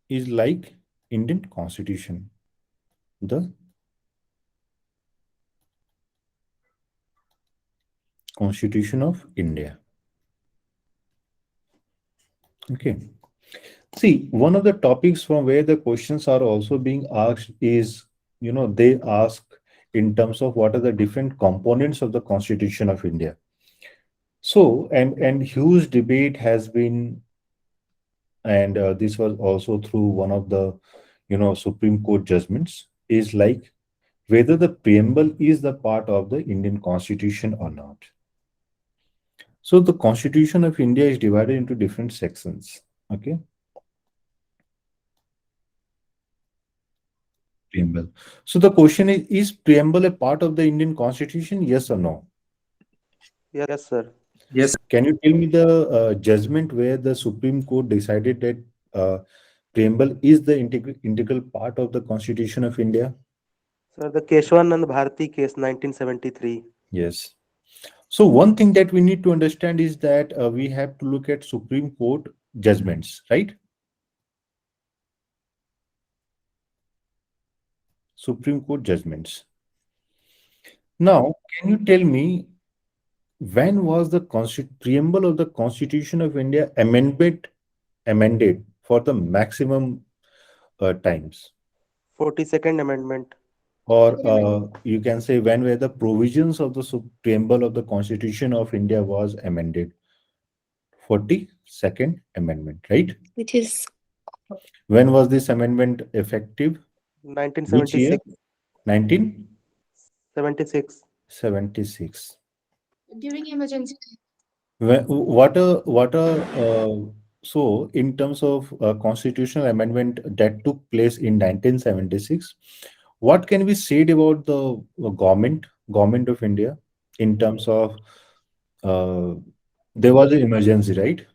is like Indian Constitution, the Constitution of India. Okay. See, one of the topics from where the questions are also being asked is, they ask in terms of what are the different components of the Constitution of India. So, and huge debate has been, and this was also through one of the, Supreme Court judgments, is like whether the preamble is the part of the Indian Constitution or not. So the Constitution of India is divided into different sections. Okay. Preamble. So the question is preamble a part of the Indian Constitution? Yes or no? Yes, sir. Yes. Can you tell me the judgment where the Supreme Court decided that preamble is the integral part of the Constitution of India? Sir, the Keshwanand Bharti case, 1973. Yes. So one thing that we need to understand is that we have to look at Supreme Court judgments, right? Supreme Court judgments. Now, can you tell me when was the preamble of the Constitution of India amended for the maximum times? 42nd Amendment. Or you can say when were the provisions of the preamble of the Constitution of India was amended? 42nd Amendment, right? Which is When was this amendment effective? Which year? 1976. 1976. 76. during emergency. So in terms of constitutional amendment that took place in 1976, what can be said about the government of India in terms of there was an emergency, right?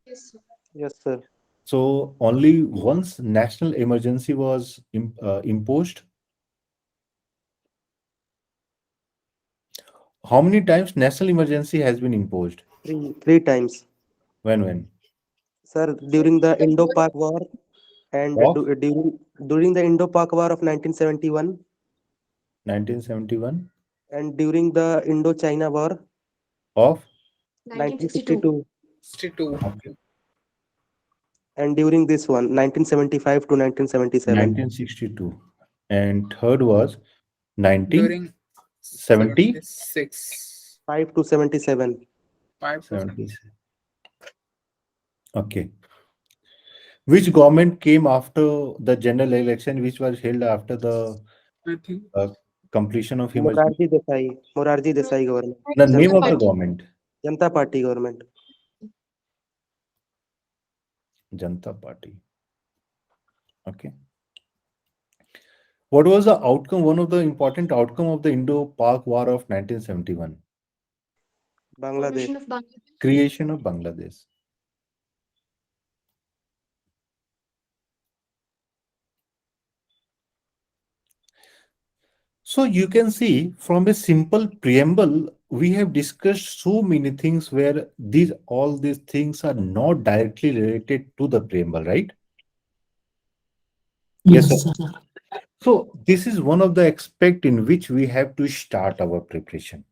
Yes, sir. Yes, sir. So only once national emergency was imposed. How many times national emergency has been imposed? Three times. When? Sir, during the Indo-Pak War and Of during the Indo-Pak War of 1971 1971 and during the Indo-China War of 1962 62. okay. and during this one 1975 to 1977. 1962, and third was During 1970. 76. 5 to 77. 5 to 70. Okay. Which government came after the general election, which was held after the I think completion of emergency? Morarji Desai government. The name of the Party. government? Janata Party government. Janata Party. Okay. What was the outcome? One of the important outcome of the Indo-Pak War of 1971? Bangladesh. Formation of Bangladesh. Creation of Bangladesh. So you can see from a simple preamble, we have discussed so many things where all these things are not directly related to the preamble, right? Yes, sir. So this is one of the aspects in which we have to start our preparation.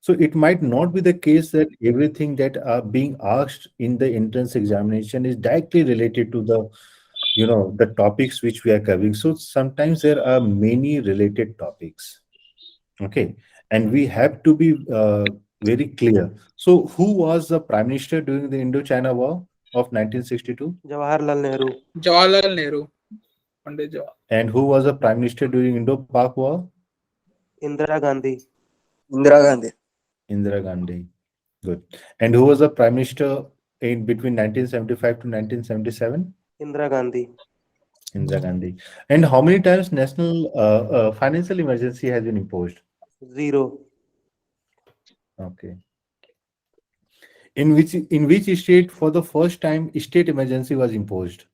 So it might not be the case that everything that are being asked in the entrance examination is directly related to the topics which we are covering. So sometimes there are many related topics. Okay, and we have to be very clear. So who was the Prime Minister during the Indo-China War of 1962? Jawaharlal Nehru. Jawaharlal Nehru. Pandit Jawaharlal. And who was the Prime Minister during Indo-Pak War? Indira Gandhi. Indira Gandhi. Indira Gandhi. Good. And who was the Prime Minister in between 1975 to 1977? Indira Gandhi. Indira Gandhi. And how many times national financial emergency has been imposed? 0. Okay. In which state for the first time state emergency was imposed?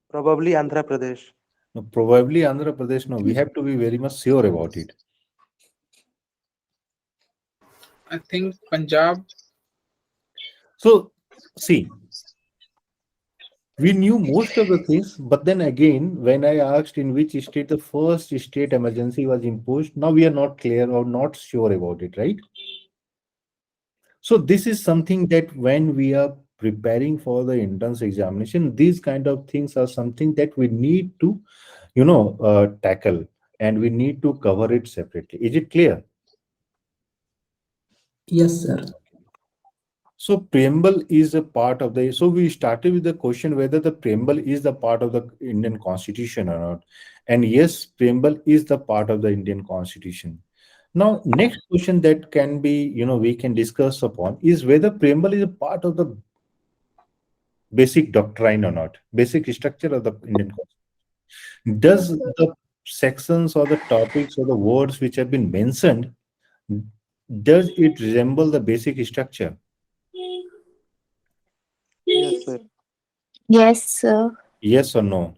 Probably Andhra Pradesh. No, probably Andhra Pradesh. No, we have to be very much sure about it. I think Punjab. So, see, we knew most of the things, but then again, when I asked in which state the first state emergency was imposed, now we are not clear or not sure about it, right? So this is something that when we are preparing for the entrance examination, these kind of things are something that we need to, tackle, and we need to cover it separately. Is it clear? Yes, sir. So preamble is a part of the. So we started with the question whether the preamble is the part of the Indian Constitution or not, and yes, preamble is the part of the Indian Constitution. Now, next question that can be, we can discuss upon is whether preamble is a part of the basic doctrine or not, basic structure of the Indian Constitution. Yes, Does sir. the sections or the topics or the words which have been mentioned, does it resemble the basic structure? Yes, sir. Yes, sir. Yes or no?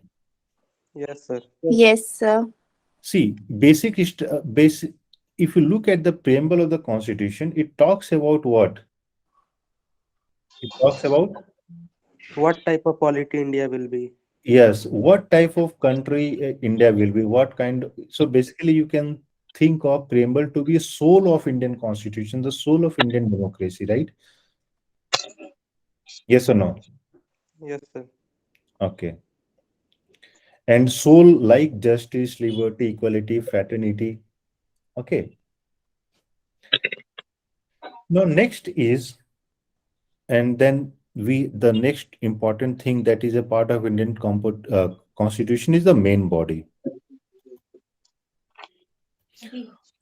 Yes, sir. Yes, sir. See, basic. If you look at the preamble of the Constitution, it talks about what? It talks about, What type of polity India will be? yes, what type of country India will be, what kind. So basically, you can think of preamble to be a soul of Indian Constitution, the soul of Indian democracy, right? Yes or no? Yes, sir. Okay. And soul like justice, liberty, equality, fraternity. Okay. Now, next is, and then the next important thing that is a part of Indian Constitution is the main body.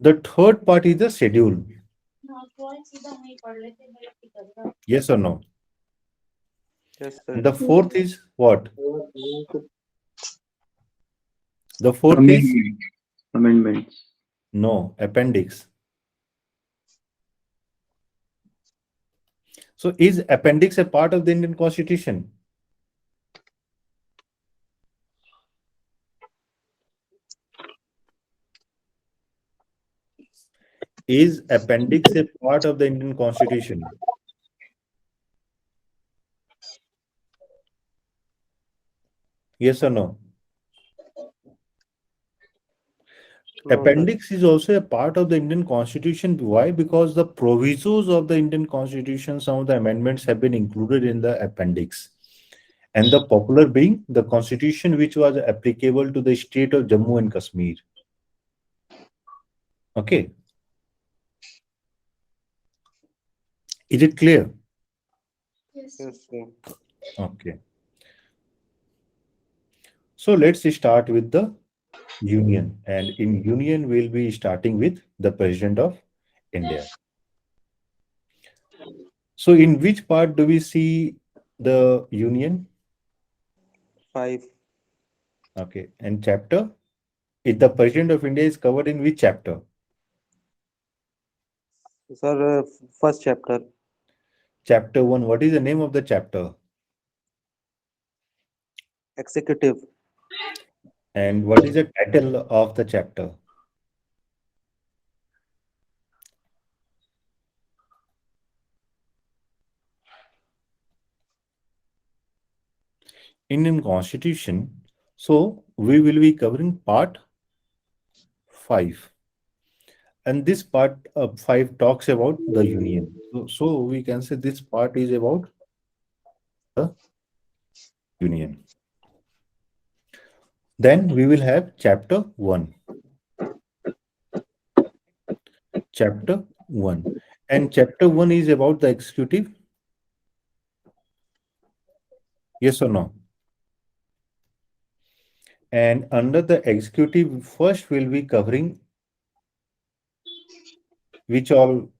The third part is the schedule. Yes or no? Yes, And sir. the fourth is what? The fourth is Amendments. no, appendix. So is appendix a part of the Indian Constitution? Is appendix a part of the Indian Constitution? Yes or no? No, sir. Appendix is also a part of the Indian Constitution. Why? Because the provisos of the Indian Constitution, some of the amendments have been included in the appendix. And the popular being the Constitution which was applicable to the state of Jammu and Kashmir. Okay. Is it clear? Yes. Yes, sir. Okay. So let's start with the union. And in union, we'll be starting with the President of India. So in which part do we see the union? 5. Okay. And chapter? If the President of India is covered in which chapter? Sir, first chapter. Chapter 1. What is the name of the chapter? Executive. And what is the title of the chapter? Indian Constitution. So we will be covering part 5. And this part 5 talks about the union. So we can say this part is about the union. Then we will have chapter 1. Chapter 1. And chapter 1 is about the executive. Yes or no? And under the executive, first we'll be covering which all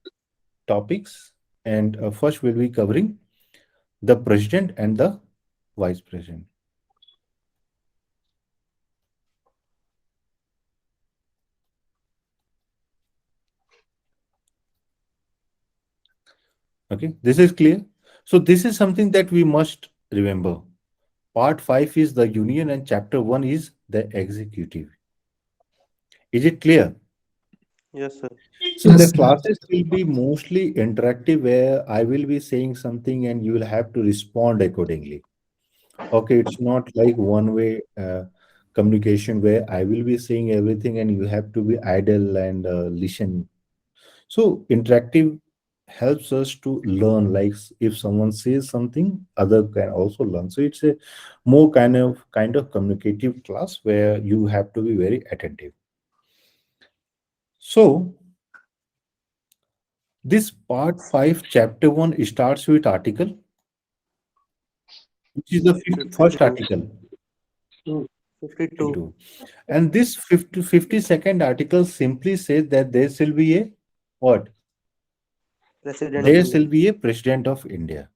topics. And first we'll be covering the president and the vice president. Okay, this is clear. So this is something that we must remember. Part 5 is the union and chapter 1 is the executive. Is it clear? Yes, sir. So the Yes, sir. classes will be mostly interactive where I will be saying something and you will have to respond accordingly. Okay, it's not like one way communication where I will be saying everything and you have to be idle and listen. So interactive helps us to learn. Like if someone says something, other can also learn. So it's a more kind of communicative class where you have to be very attentive. So this part 5, chapter 1 starts with article, which is the first 52. article. 52. 52. And this 52nd article simply says that there shall be a what? President of There India. shall be a president of India.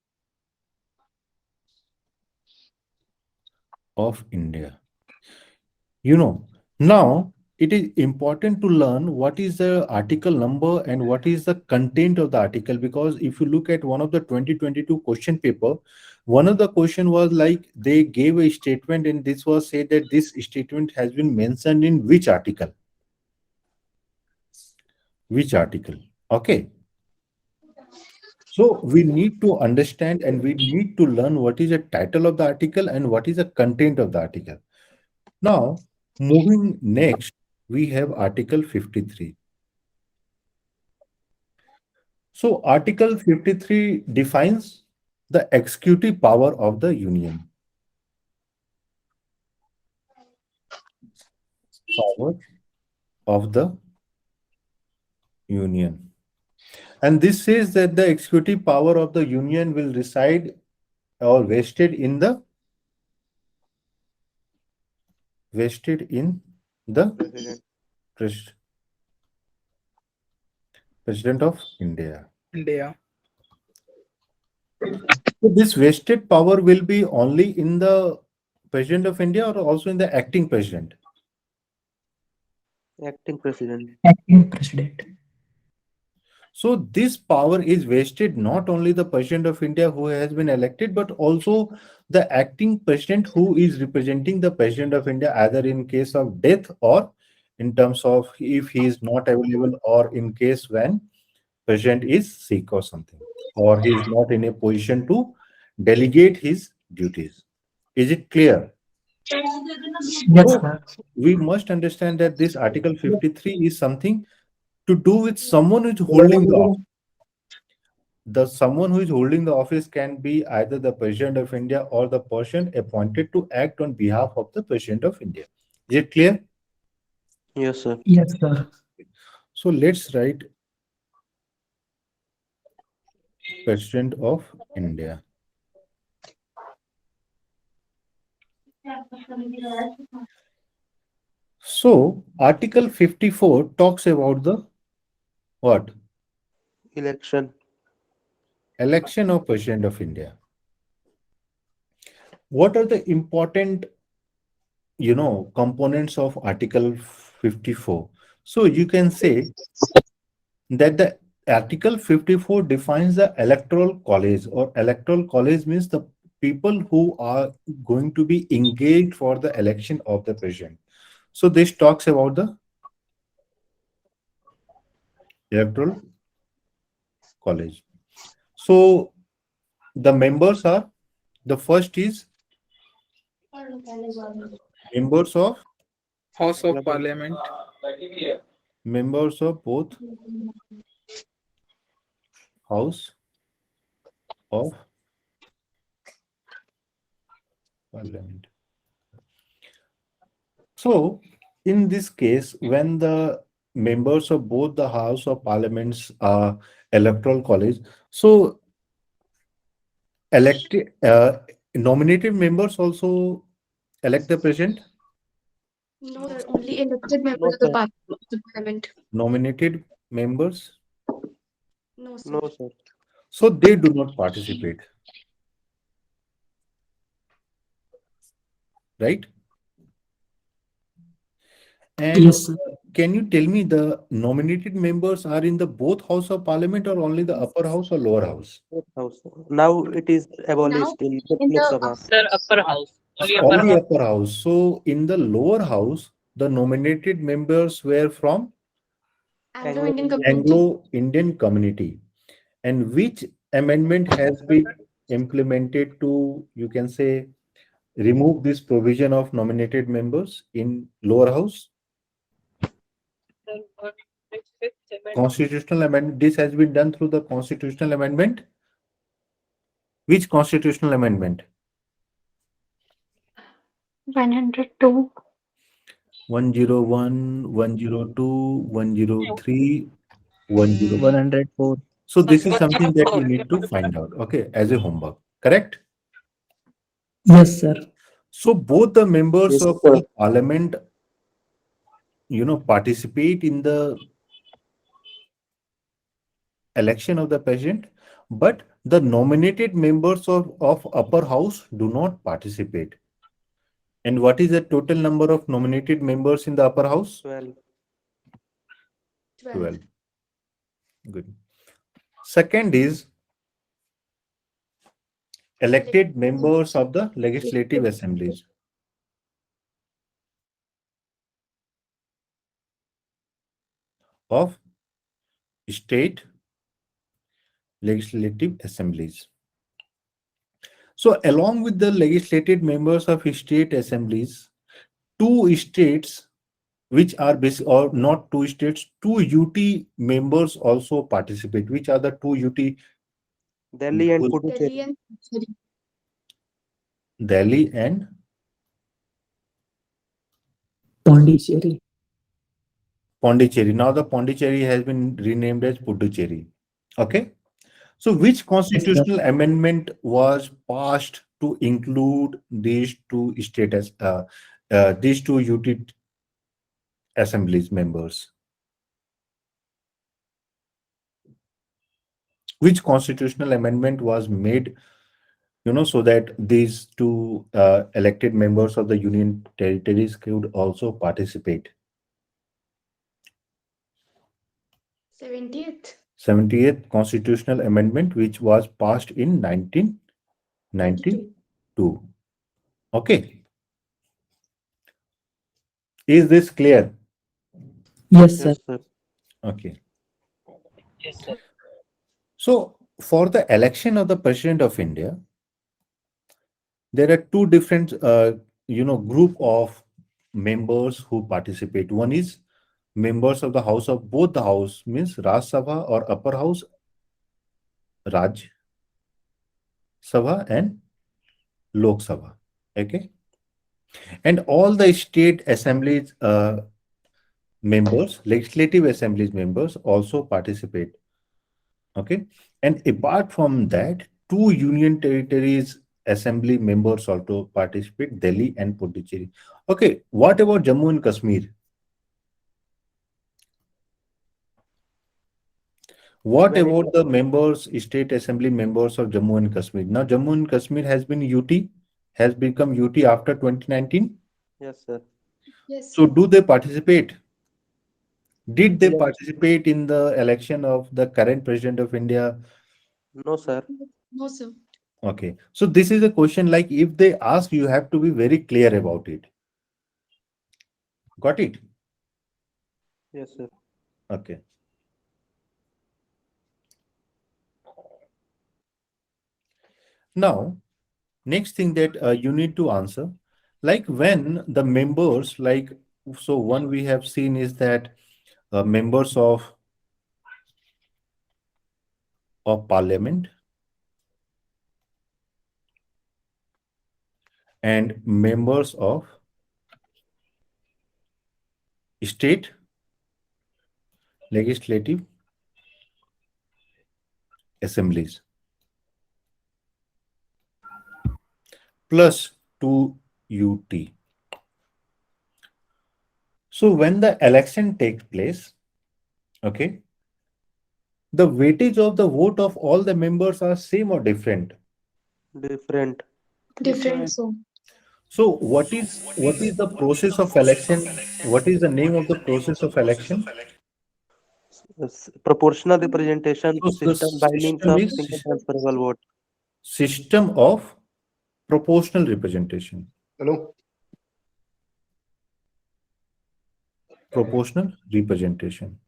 Of India. You know, now it is important to learn what is the article number and what is the content of the article, because if you look at one of the 2022 question paper, one of the question was like they gave a statement and this was said that this statement has been mentioned in which article? Which article? Okay. So we need to understand and we need to learn what is the title of the article and what is the content of the article. Now, moving next, we have Article 53. So Article 53 defines the executive power of the Union. Power of the Union. And this says that the executive power of the Union will reside or vested in the President. pres- President of India. India. So this vested power will be only in the President of India or also in the acting president? Acting President. Acting President. So this power is vested not only the President of India who has been elected, but also the acting president who is representing the President of India, either in case of death or in terms of if he is not available or in case when President is sick or something, or he is not in a position to delegate his duties. Is it clear? Yes, So sir. we must understand that this Article 53 is something to do with someone who is holding the office. The someone who is holding the office can be either the President of India or the person appointed to act on behalf of the President of India. Is it clear? Yes, sir. Yes, sir. So let's write President of India. So Article 54 talks about the what? Election. Election of President of India. What are the important components of Article 54? So you can say that the Article 54 defines the electoral college, or electoral college means the people who are going to be engaged for the election of the president. So this talks about the electoral college. So the members are, the first is members of House of Parliament. members of both house of parliament. So in this case, when the members of both the house of parliaments are electoral college, so elected nominated members also elect the president. No, sir. Only elected No, members of sir. the parliament. Nominated members, No, sir. No, sir. so they do not participate, right? And Yes, sir. can you tell me the nominated members are in the both house of parliament or only the upper house or lower house? Fourth house. Now it is Now abolished in in Lok the Sabha. Sir, upper house. Only upper Only house. upper house. So in the lower house, the nominated members were from Anglo-Indian community. Anglo-Indian community. And which amendment has been implemented to, you can say, remove this provision of nominated members in lower house? Constitutional amendment. This has been done through the constitutional amendment. Which constitutional amendment? 102. 101, 102, 103, 104. 104. So this is something that you need to find out, okay, as a homework, correct? Yes, sir. So both the members Yes, of sir. the parliament, participate in the election of the president, but the nominated members of upper house do not participate. And what is the total number of nominated members in the upper house? 12. 12. Good. Second is elected members of the legislative assemblies. Of state legislative assemblies. So along with the legislative members of state assemblies, two states which are or not two states, two UT members also participate. Which are the two UT? Delhi and Delhi Puducherry. and Delhi and Pondicherry. Pondicherry. Now the Pondicherry has been renamed as Puducherry. Okay. So which constitutional amendment was passed to include these two states, these two UT assemblies members? Which constitutional amendment was made, so that these two elected members of the union territories could also participate? 70th. 78th constitutional amendment, which was passed in 1992. Okay. Is this clear? Yes, sir. Yes, sir. Okay. Yes, sir. So for the election of the President of India, there are two different, group of members who participate. One is members of the house of both the house, means Raj Sabha or upper house, Raj Sabha and Lok Sabha. Okay. And all the state assemblies members, legislative assemblies members also participate. Okay. And apart from that, two union territories assembly members also participate, Delhi and Puducherry. Okay. What about Jammu and Kashmir? What about the members, state assembly members of Jammu and Kashmir? Now, Jammu and Kashmir has been UT, has become UT after 2019. Yes, sir. Yes. So, do they participate? Did they Yes. participate in the election of the current president of India? No, sir. No, sir. Okay. So, this is a question like if they ask, you have to be very clear about it. Got it? Yes, sir. Okay. Now, next thing that you need to answer, like when the members, so one we have seen is that members of parliament and members of state legislative assemblies plus 2 UT. So when the election takes place, okay, the weightage of the vote of all the members are same or different? Different. Different. So what is the process of election? What is the name of the process of election? Proportional representation So the system by means system of is single transferable vote. system of proportional representation. Hello. Proportional representation.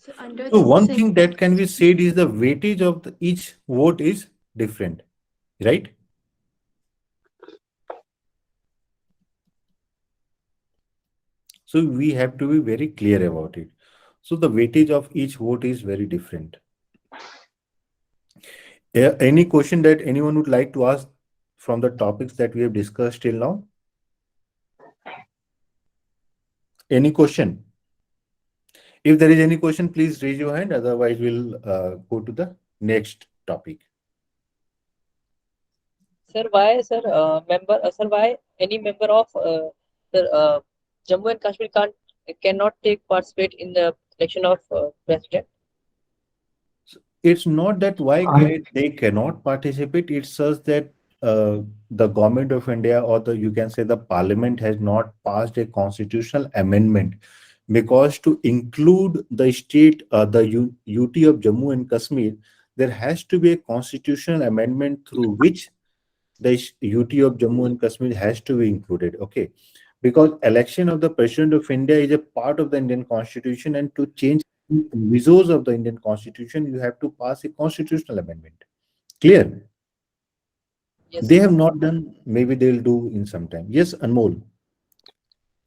So under So one thing second, that can be said is the weightage of each vote is different, right? So we have to be very clear about it. So the weightage of each vote is very different. Any question that anyone would like to ask from the topics that we have discussed till now? Any question? If there is any question, please raise your hand. Otherwise, we'll go to the next topic. Sir, why, sir, sir, why any member of Jammu and Kashmir cannot take participate in the election of president? It's not that why I- they cannot participate. It's just that the government of India, or the you can say the parliament, has not passed a constitutional amendment, because to include the state, UT of Jammu and Kashmir, there has to be a constitutional amendment through which the UT of Jammu and Kashmir has to be included. Okay, because election of the president of India is a part of the Indian constitution, and to change provisos of the Indian constitution, you have to pass a constitutional amendment. Clear? Yes, They sir. have not done, maybe they'll do in some time. Yes, Anmol.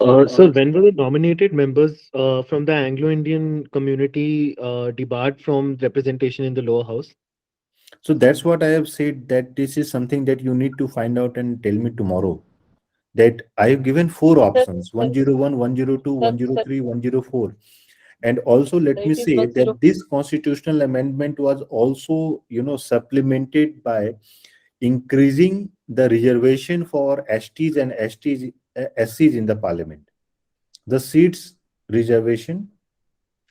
Sir, when were the nominated members from the Anglo-Indian community debarred from representation in the lower house? So that's what I have said, that this is something that you need to find out and tell me tomorrow. That I have given four Sir, options: sir, 101, 102, sir, sir, 103, 104. And also let sir, me it is say 10. that this constitutional amendment was also, supplemented by increasing the reservation for STs and SCs in the parliament. The seats reservation,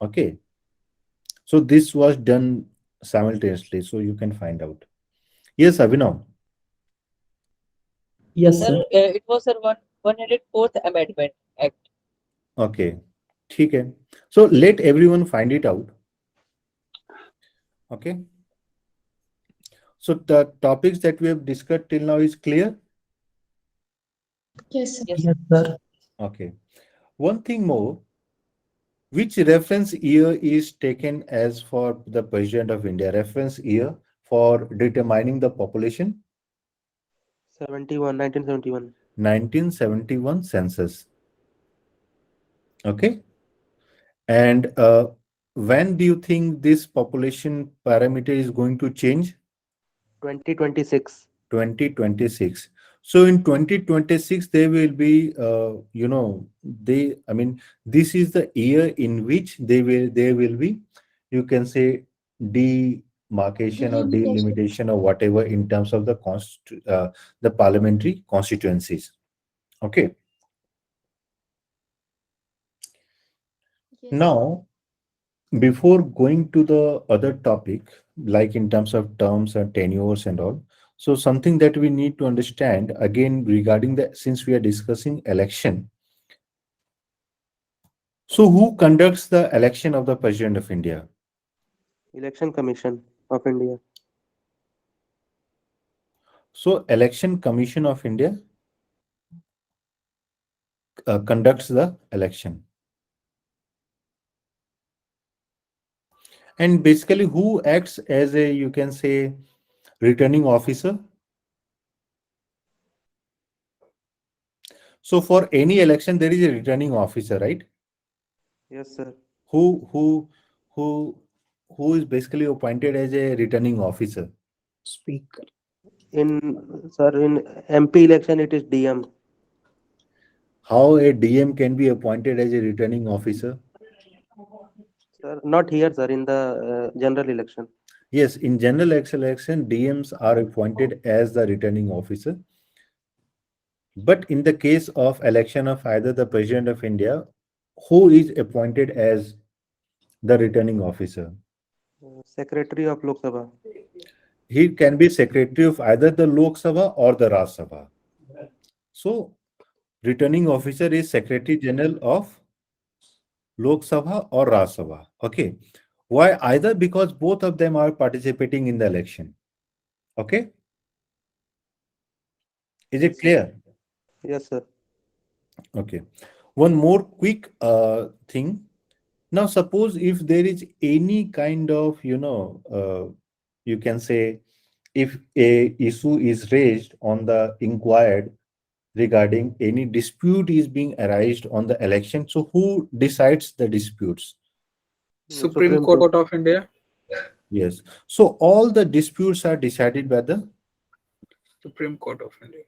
okay. So this was done simultaneously, so you can find out. Yes, Abhinav. Yes, Sir, sir. it was sir 104th Amendment Act. Okay. Okay. So let everyone find it out. Okay. So the topics that we have discussed till now is clear. yes, sir. Yes, Yes, sir. Okay. One thing more, which reference year is taken as for the President of India? Reference year for determining the population? 1971. 1971 census. Okay. And when do you think this population parameter is going to change? 2026. 2026. So in 2026, there will be, this is the year in which there will be, you can say, demarcation or Delimitation. delimitation or whatever in terms of the parliamentary constituencies. Okay. Yes, sir. Now, before going to the other topic, like in terms of terms and tenures and all, so something that we need to understand again regarding since we are discussing election. So who conducts the election of the President of India? Election Commission of India. So Election Commission of India conducts the election. And basically who acts as a, you can say, returning officer? So for any election, there is a returning officer, right? Yes, sir. Who who who who is basically appointed as a returning officer? Speaker. In MP election, it is DM. How a DM can be appointed as a returning officer? Sir, not here, sir. In the general election. Yes, in general election, DMs are appointed as the returning officer. But in the case of election of either the President of India, who is appointed as the returning officer? Secretary of Lok Sabha. He can be secretary of either the Lok Sabha or the Rajya Sabha. So, returning officer is Secretary General of Lok Sabha or Rajya Sabha. Okay. Why? Either because both of them are participating in the election. Okay. Is it clear? Yes, sir. Okay. One more quick thing. Now, suppose if there is any kind of, you can say, if a issue is raised on the inquired regarding any dispute is being arised on the election, so who decides the disputes? Supreme Court of India. Yes. So all the disputes are decided by the Supreme Court of India.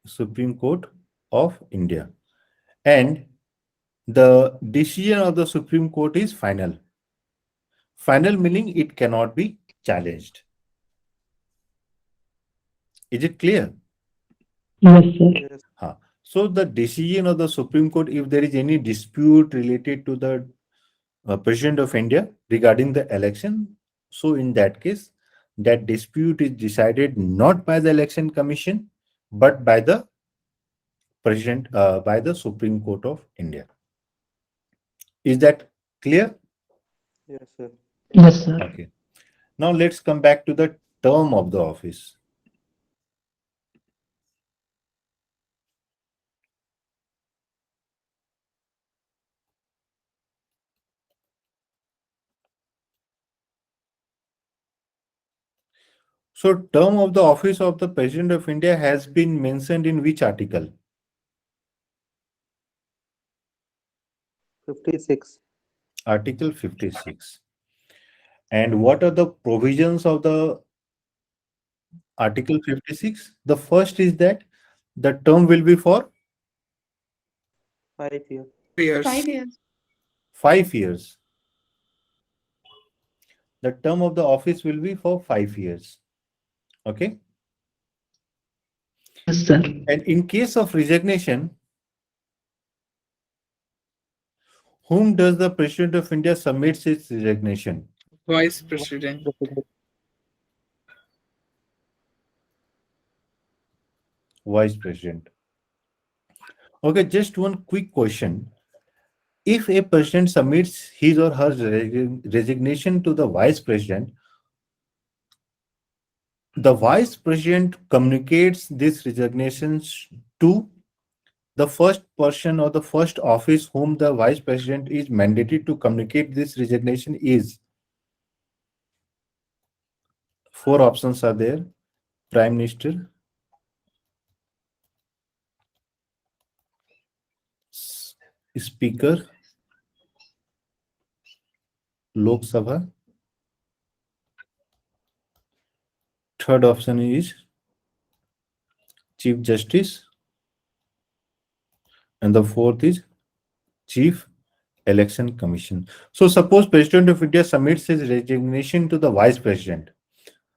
Supreme Court of India. And the decision of the Supreme Court is final. Final meaning it cannot be challenged. Is it clear? Yes, sir. Yes. So the decision of the Supreme Court, if there is any dispute related to the President of India regarding the election, so in that case, that dispute is decided not by the Election Commission, but by the President, by the Supreme Court of India. Is that clear? Yes, sir. Yes, sir. Okay. Now let's come back to the term of the office. So term of the office of the President of India has been mentioned in which article? 56. Article 56. And what are the provisions of the Article 56? The first is that the term will be for 5 years. Years. 5 years. 5 years. The term of the office will be for 5 years. Okay. Yes, sir. And in case of resignation, whom does the President of India submit its resignation? Vice President. Vice President. Okay, just one quick question. If a president submits his or her resignation to the vice president, the vice president communicates these resignations to the first person or the first office whom the vice president is mandated to communicate this resignation is. 4 options are there: Prime Minister, Speaker, Lok Sabha. Third option is Chief Justice. And the fourth is Chief Election Commission. So suppose President of India submits his resignation to the Vice President.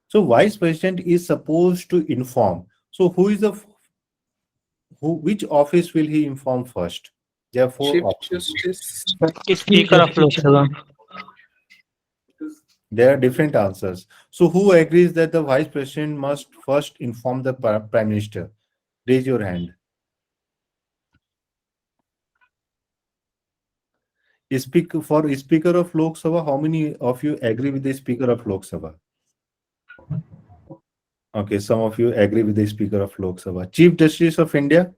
So Vice President is supposed to inform. So which office will he inform first? There are 4 Chief options. Justice. Speaker of Lok Sabha. There are different answers. So who agrees that the Vice President must first inform the Prime Minister? Raise your hand. For Speaker of Lok Sabha, how many of you agree with the Speaker of Lok Sabha? Okay, some of you agree with the Speaker of Lok Sabha. Chief Justice of India?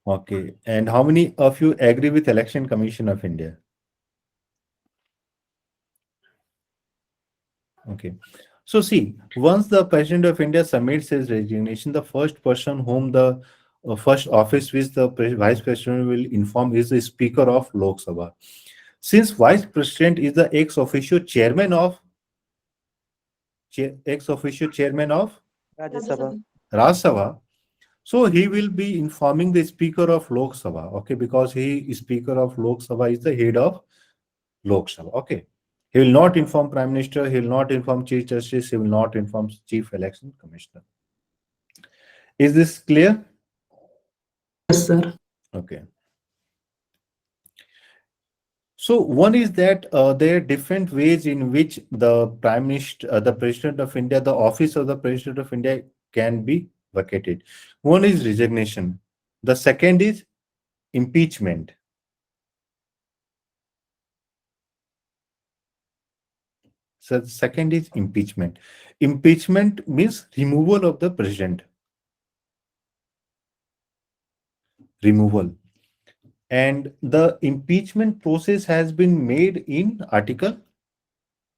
Okay, and how many of you agree with Election Commission of India? Okay, so see, once the President of India submits his resignation, the first person whom the first office which the Vice President will inform is the Speaker of Lok Sabha. Since Vice President is the ex officio chairman of Rajya Sabha. Rajya Sabha, so he will be informing the Speaker of Lok Sabha, okay, because Speaker of Lok Sabha is the head of Lok Sabha, okay. He will not inform Prime Minister, he will not inform Chief Justice, he will not inform Chief Election Commissioner. Is this clear? Yes, sir. Okay. So one is that there are different ways in which the Prime Minister, the President of India, the office of the President of India can be vacated. One is resignation. The second is impeachment. So the second is impeachment. Impeachment means removal of the president. Removal. And the impeachment process has been made in Article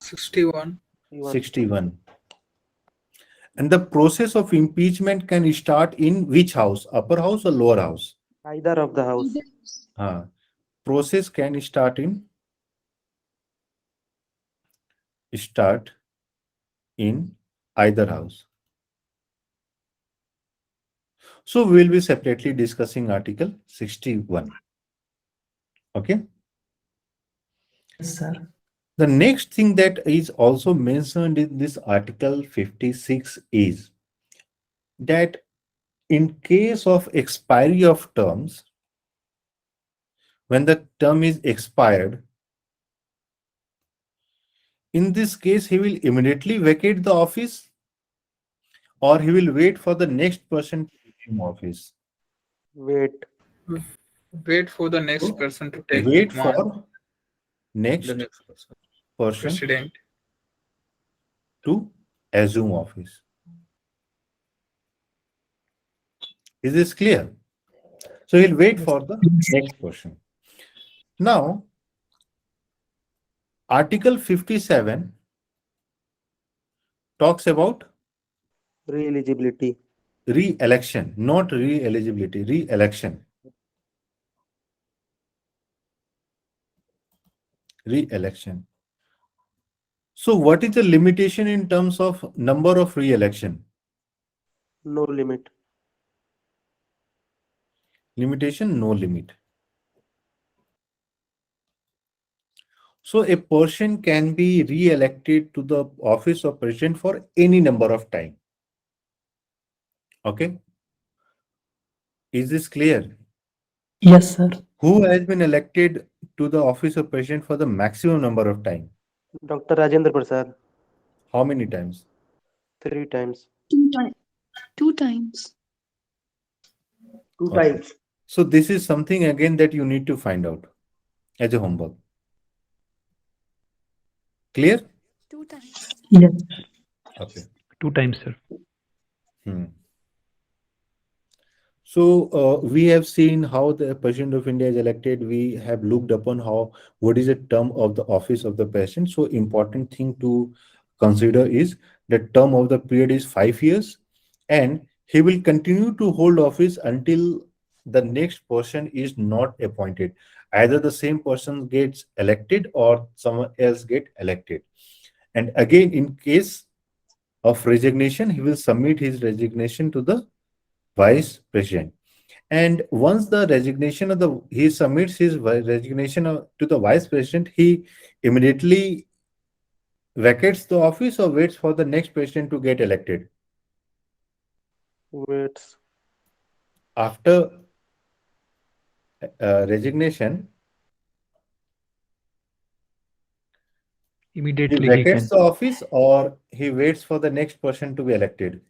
61. 61. And the process of impeachment can start in which house? Upper house or lower house? Either of the house. Process can start in either house. So we'll be separately discussing Article 61. Okay. Yes, sir. The next thing that is also mentioned in this Article 56 is that in case of expiry of terms, when the term is expired, in this case, he will immediately vacate the office or he will wait for the next person to assume office. Wait. Wait for the next person to take Wait command. for next The next person president. to assume office. Is this clear? So he'll wait for the next person. Now, Article 57 talks about Re-eligibility. re-election, not re-eligibility, re-election. Re-election. So what is the limitation in terms of number of re-election? No limit. Limitation, no limit. So a person can be re-elected to the office of president for any number of time. Okay. Is this clear? Yes, sir. Who has been elected to the office of president for the maximum number of time? Dr. Rajendra Prasad. How many times? 3 times. 2 times. 2 times. 2 Okay. times. So this is something again that you need to find out as a homework. Clear? 2 times. Yes. Okay. 2 times, sir. So we have seen how the President of India is elected. We have looked upon what is the term of the office of the President. So important thing to consider is the term of the period is 5 years, and he will continue to hold office until the next person is not appointed. Either the same person gets elected or someone else get elected. And again, in case of resignation, he will submit his resignation to the vice president. And once the resignation of he submits his resignation to the vice president, he immediately vacates the office or waits for the next president to get elected. Waits. After resignation, he Immediately he vacates can. the office or he waits for the next person to be elected.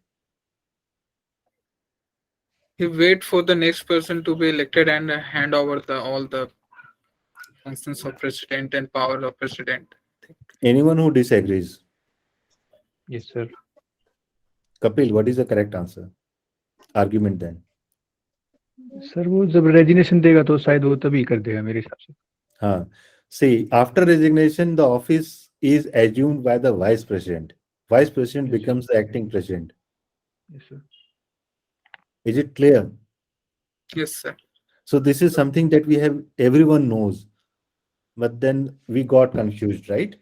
He wait for the next person to be elected and hand over all the functions of president and power of president. Anyone who disagrees? Yes, sir. Kapil, what is the correct answer? Argument then. Sir वो जब resignation देगा तो शायद वो तभी कर देगा मेरे हिसाब से. See, after resignation, the office is assumed by the vice president. Vice president Yes, becomes the acting president. Yes, sir. Is it clear? Yes, sir. So this is something that everyone knows, but then we got confused, right?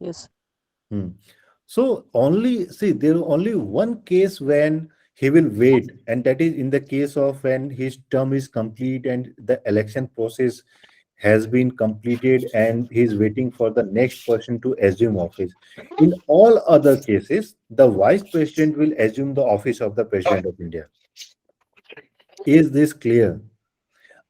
Yes. So there is only one case when he will wait, and that is in the case of when his term is complete and the election process has been completed and he is waiting for the next person to assume office. In all other cases, the vice president will assume the office of the president of India. Is this clear?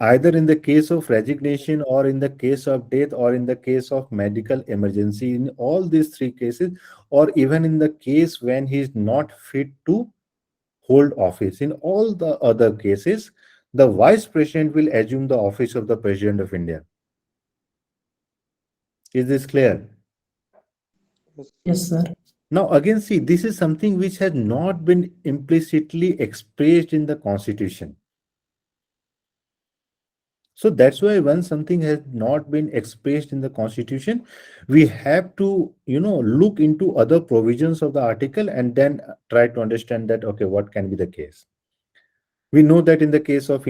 Either in the case of resignation or in the case of death or in the case of medical emergency, in all these 3 cases, or even in the case when he is not fit to hold office, in all the other cases, the vice president will assume the office of the president of India. Is this clear? Yes, sir. Now again, see, this is something which has not been implicitly expressed in the constitution. So that's why when something has not been expressed in the constitution, we have to, look into other provisions of the article and then try to understand that, okay, what can be the case. We know that in the case of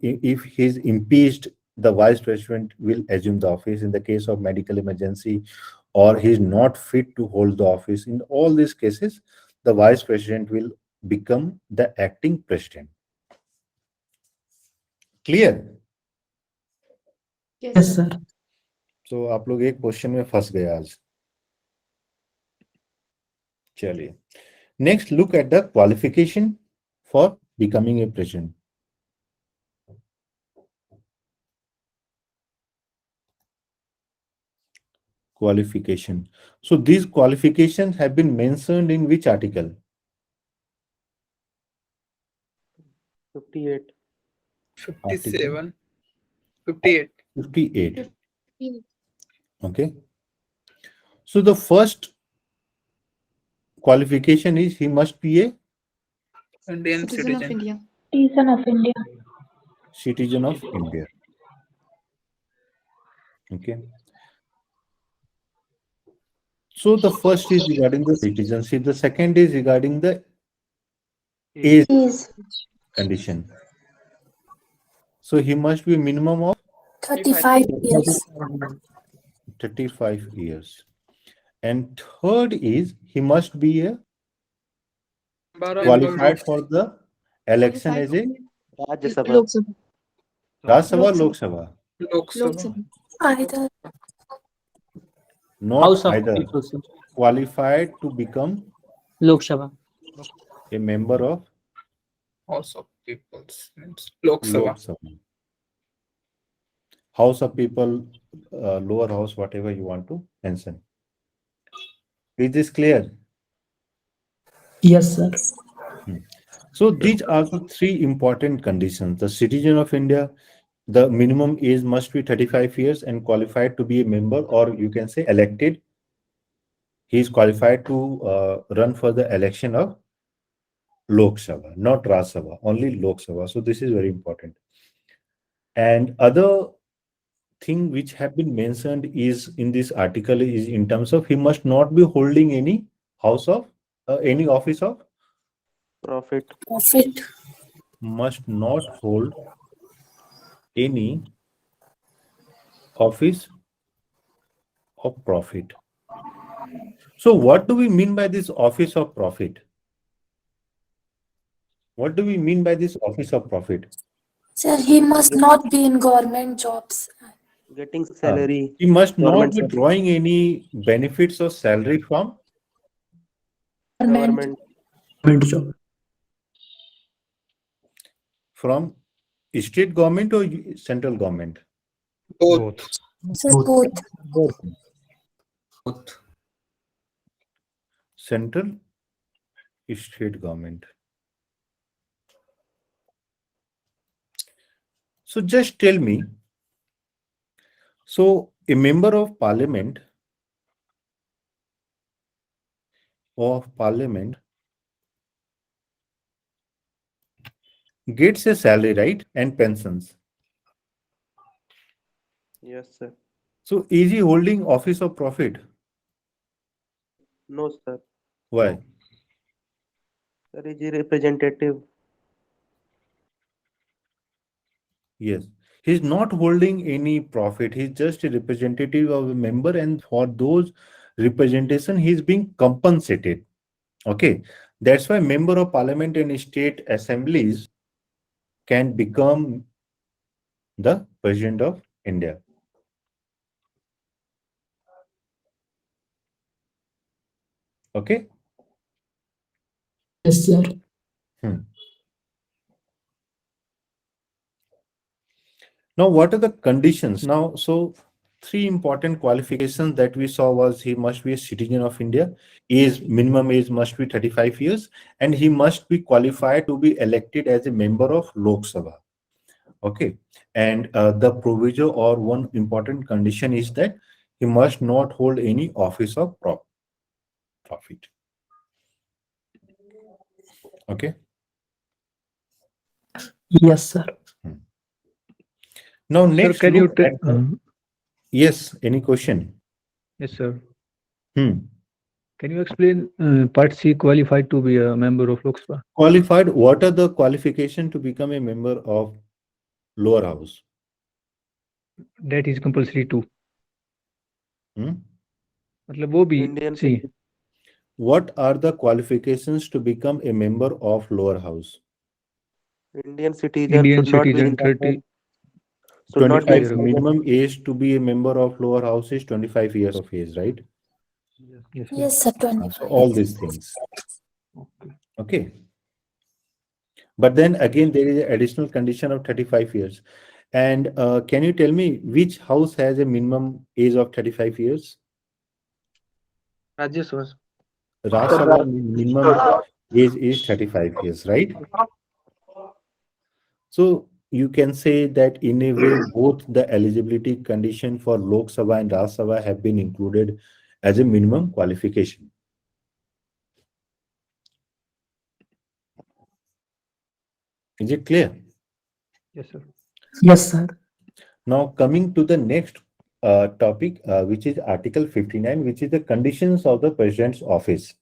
if he's impeached, the vice president will assume the office. In the case of medical emergency, or he's not fit to hold the office, in all these cases, the vice president will become the acting president. Clear? Yes, Yes, sir. sir. तो आप लोग एक question में फंस गए आज. चलिए, next look at the qualification for becoming a president. Qualification. So these qualifications have been mentioned in which article? 58. 57, 58. 58. Yes. Okay. So the first qualification is he must be a Indian Citizen of citizen. India. Citizen of India. citizen of India. Okay. So the first is regarding the citizenship. The second is regarding the age Is condition. So he must be a minimum of 35 years. 35 years. And third is he must be a Member of qualified for the election as a Rajya Sabha. Lok Sabha. Rajya Sabha, Lok Lok Sabha. Sabha. Lok Lok Sabha. Sabha. Either Not House of either. People, sir. Qualified to become Lok Sabha. a member of House of Peoples means Lok Lok Sabha. Sabha. House of People, lower house, whatever you want to mention. Is this clear? Yes, sir. So these are the three important conditions. The citizen of India, the minimum age must be 35 years and qualified to be a member, or you can say elected. He is qualified to run for the election of Lok Sabha, not Rajya Sabha, only Lok Sabha. So this is very important. And other thing which have been mentioned is in this article is in terms of he must not be holding any any office of, Profit. profit. must not hold any office of profit. So what do we mean by this office of profit? What do we mean by this office of profit? Sir, he must not be in government jobs. Getting salary. He must not Government be service. drawing any benefits or salary from Government. Government. Job. state government or central government? Both. Sir, both. Both. Central, state government. So just tell me, so a member of parliament gets a salary, right? And pensions. Yes, sir. So is he holding office of profit? No, sir. Why? Sir is a representative. Yes. He's not holding any profit. He's just a representative of a member, and for those representation, he's being compensated. Okay. That's why member of parliament and state assemblies can become the president of India. Okay. Yes, sir. Now, what are the conditions? Now, so three important qualifications that we saw was he must be a citizen of India, his minimum age must be 35 years, and he must be qualified to be elected as a member of Lok Sabha. Okay. And the proviso or one important condition is that he must not hold any office of profit. Okay. Yes, sir. Now Sir, next can you look at yes, any question? yes, sir. Hmm. Can you explain Part C qualified to be a member of Lok Sabha? Qualified, what are the qualification to become a member of lower house? That is compulsory too. Hmm? मतलब वो भी Indian C What are the qualifications to become a member of lower house? Indian citizen Indian should not be citizen in 30 should not be 25 year old. minimum age to be a member of lower house is 25 years of age, right? Yes, sir. Yes, sir, So 25. all these things. Okay. Okay. But then again, there is an additional condition of 35 years. And can you tell me which house has a minimum age of 35 years? Rajya Sabha. Rajya Sabha minimum age is 35 years, right? So you can say that in a way, both the eligibility condition for Lok Sabha and Rajya Sabha have been included as a minimum qualification. Is it clear? Yes, sir. Yes, sir. Now coming to the next topic, which is Article 59, which is the conditions of the President's office.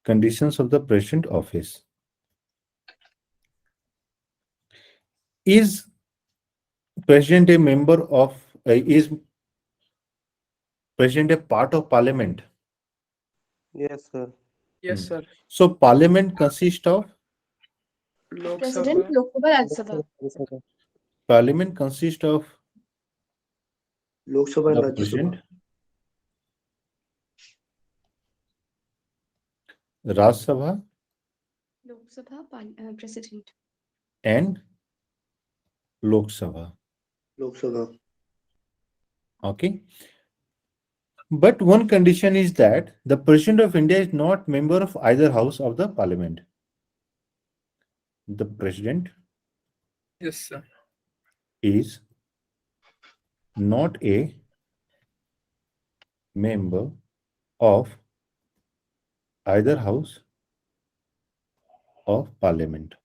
Conditions of the President office. Is President a member of, is President a part of Parliament? Yes, sir. Yes, sir. So Parliament consists of, Lok President, Sabha. Lok Sabha, Rajya Sabha. Parliament consists of Lok Sabha and the Rajya President, Sabha. Rajya Sabha, Lok Sabha, President. and Lok Sabha. Lok Sabha. Okay. But one condition is that the President of India is not member of either house of the Parliament. The President Yes, sir. is not a member of either house of Parliament.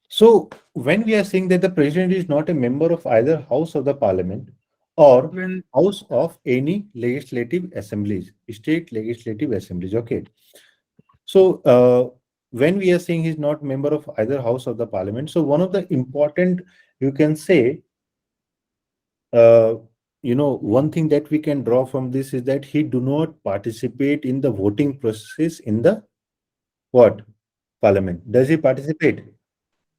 So when we are saying that the President is not a member of either house of the Parliament or When house of any legislative assemblies, state legislative assemblies, okay. So when we are saying he's not member of either house of the Parliament, so one of the important, you can say, one thing that we can draw from this is that he do not participate in the voting process in the what? Parliament. Does he participate?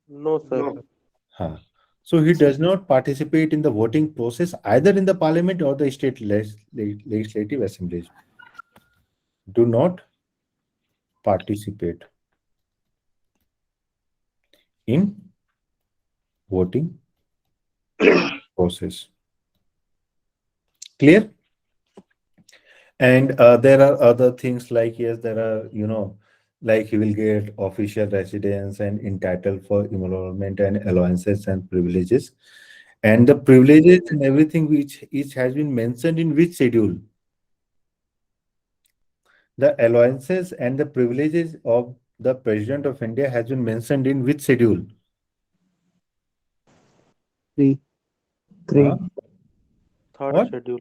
No, sir. Huh. So he does not participate in the voting process either in the Parliament or the state legislative assemblies. Do not participate in voting process. Clear? And there are other things like, yes, there are, like he will get official residence and entitled for emolument and allowances and privileges. And the privileges and everything which has been mentioned in which schedule? The allowances and the privileges of the President of India has been mentioned in which schedule? Three. Huh? Third What? schedule.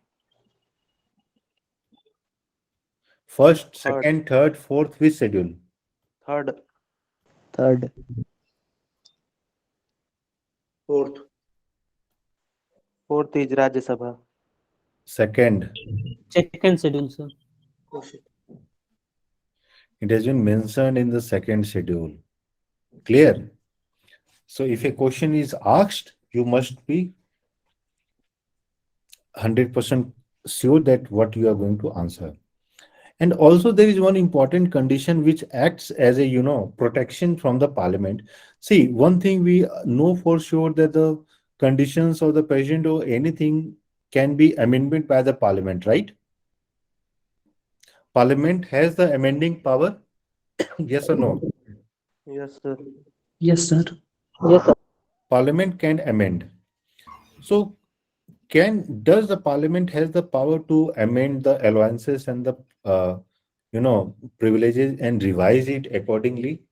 First, Third. second, third, fourth, which schedule? Third. Third. Fourth. Fourth is Rajya Sabha. Second. Second schedule, sir. It has been mentioned in the second schedule. Clear? So if a question is asked, you must be 100% sure that what you are going to answer. And also there is one important condition which acts as a, protection from the Parliament. See, one thing we know for sure that the conditions of the President or anything can be amended by the Parliament, right? Parliament has the amending power. Yes or no? Yes, sir. Yes, sir. Yes, sir. Parliament can amend. So does the parliament has the power to amend the allowances and the privileges and revise it accordingly?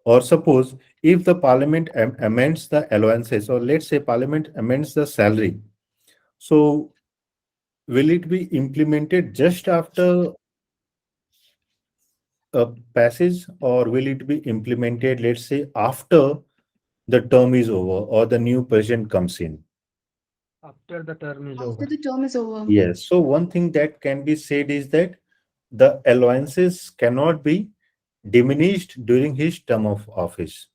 Or suppose if the parliament amends the allowances, or let's say parliament amends the salary, so will it be implemented just after a passage, or will it be implemented, let's say, after the term is over or the new president comes in? After the term is After over. the term is over. Yes. So one thing that can be said is that the allowances cannot be diminished during his term of office.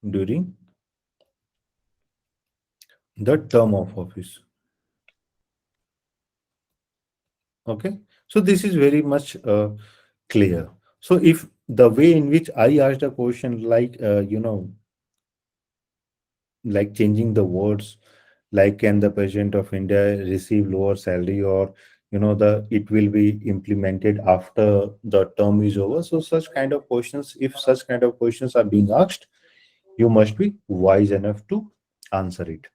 During the term of office. Okay. So this is very much clear. So if the way in which I asked a question, like, like changing the words, like can the president of India receive lower salary, or it will be implemented after the term is over. So such kind of questions, if such kind of questions are being asked, you must be wise enough to answer it.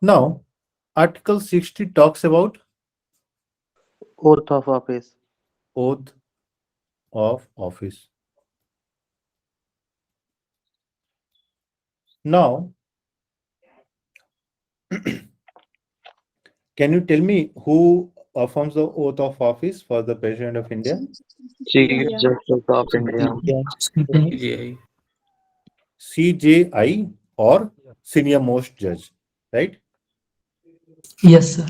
Now, Article 60 talks about Oath of office. oath of office. Now, can you tell me who performs the oath of office for the president of India? Chief Justice of India. CGI. CJI, or senior most judge, right? Yes, sir.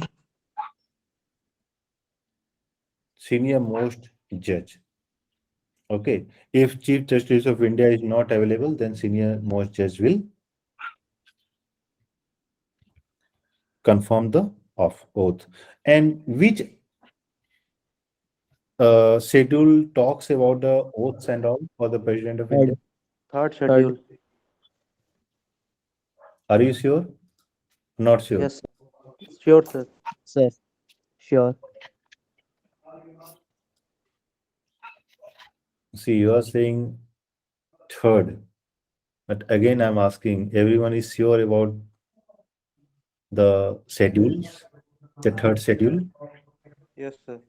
Senior most judge. Okay. If Chief Justice of India is not available, then senior most judge will confirm the oath. And which schedule talks about the oaths and all for the president of India? Third schedule. Are you sure? Not sure. Yes, sir. Sure, sir. Sir. Sure. See, you are saying third, but again, I'm asking, everyone is sure about the schedules, the third schedule? Yes, sir.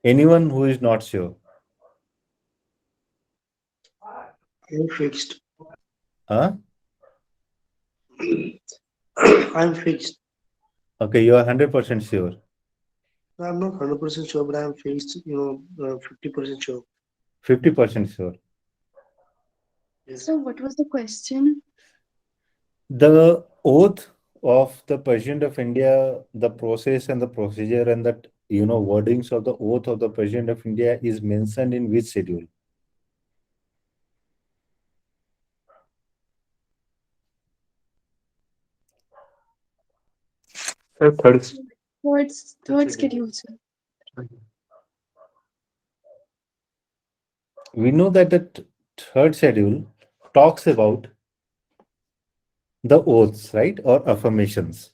Anyone who is not sure? I'm fixed. Huh? I'm fixed. Okay, you are 100% sure. I'm not 100% sure, but I'm fixed, 50% sure. 50% sure. Yes. So what was the question? The oath of the President of India, the process and the procedure and that, wordings of the oath of the President of India is mentioned in which schedule? Third. Third schedule, sir. We know that the third schedule talks about the oaths, right? Or affirmations.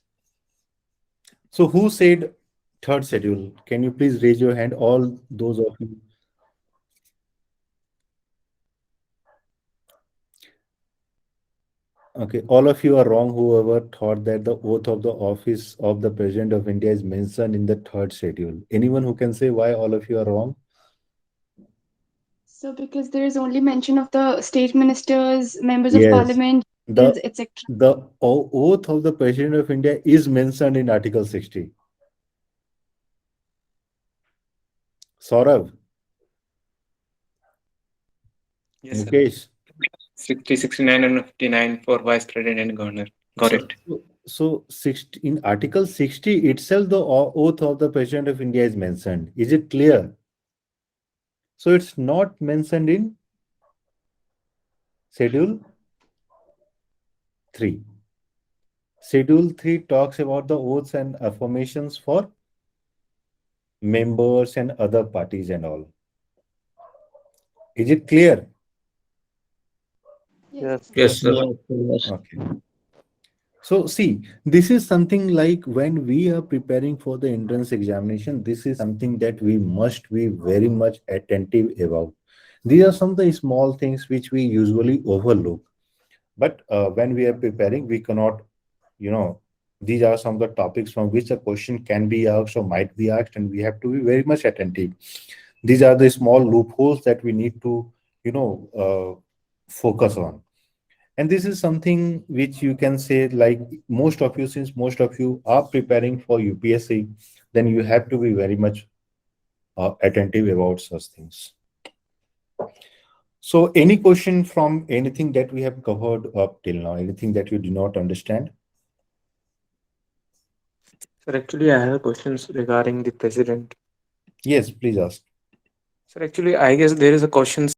So who said third schedule? Can you please raise your hand, all those of you? Okay, all of you are wrong, whoever thought that the oath of the office of the President of India is mentioned in the third schedule. Anyone who can say why all of you are wrong? So because there is only mention of the state ministers, members of Yes. parliament, The etc. oath of the President of India is mentioned in Article 60. Saurav, Yes, sir. Mukesh. 60, 69, and 59 for Vice President and Governor. Got it. So 60, in Article 60 itself, the oath of the President of India is mentioned. Is it clear? So it's not mentioned in Schedule 3. Schedule 3 talks about the oaths and affirmations for members and other parties and all. Is it clear? Yes. Yes, sir. Okay. So see, this is something like when we are preparing for the entrance examination, this is something that we must be very much attentive about. These are some of the small things which we usually overlook. But when we are preparing, we cannot, these are some of the topics from which a question can be asked or might be asked, and we have to be very much attentive. These are the small loopholes that we need to, focus on. And this is something which you can say, like most of you, since most of you are preparing for UPSC, then you have to be very much attentive about such things. So any question from anything that we have covered up till now, anything that you do not understand? Sir, actually, I have questions regarding the president. Yes, please ask. Sir, actually, I guess there is a question